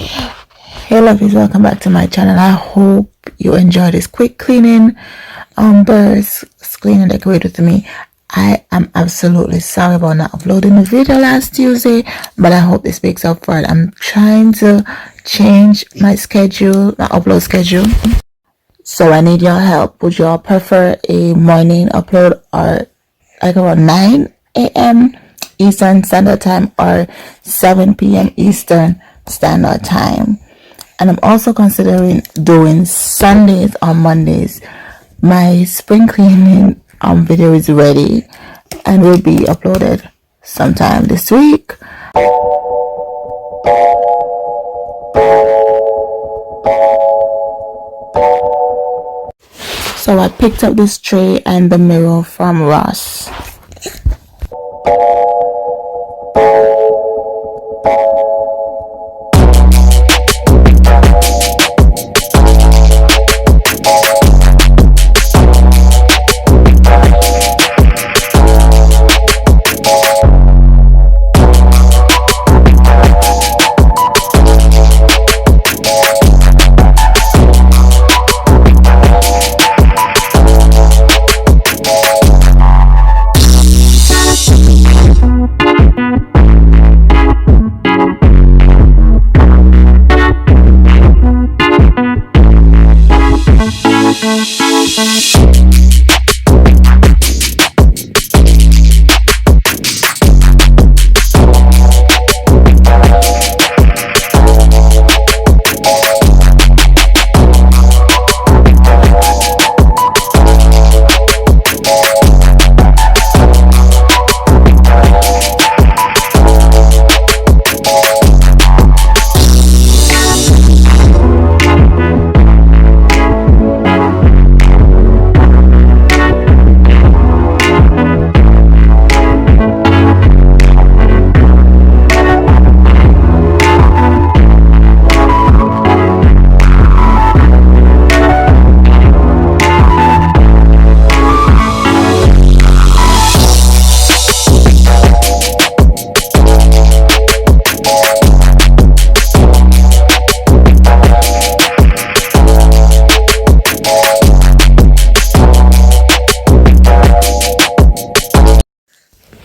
Hey lovies, welcome back to my channel. I hope you enjoy this quick cleaning burst clean and decorate with me. I am absolutely sorry about not uploading the video last Tuesday, but I hope this makes up for it. I'm trying to change my schedule, my upload schedule, so I need your help. Would you all prefer a morning upload or like around 9 a.m. Eastern Standard Time or 7 p.m. Eastern Standard Time? And I'm also considering doing Sundays or Mondays. My spring cleaning video is ready and will be uploaded sometime this week. So I picked up this tray and the mirror from Ross.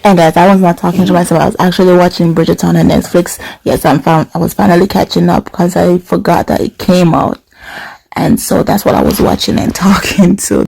And guys, I was not talking to myself. I was actually watching Bridgerton on Netflix. Yes, I was finally catching up because I forgot that it came out. And so that's what I was watching and talking to.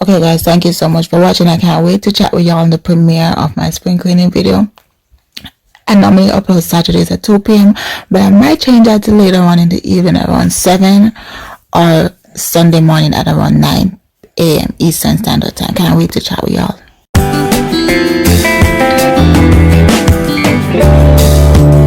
Okay guys, thank you so much for watching. I can't wait to chat with y'all on the premiere of my spring cleaning video. I normally upload Saturdays at 2 p.m. but I might change that to later on in the evening around 7 or Sunday morning at around 9 a.m. Eastern Standard Time. Can't wait to chat with y'all.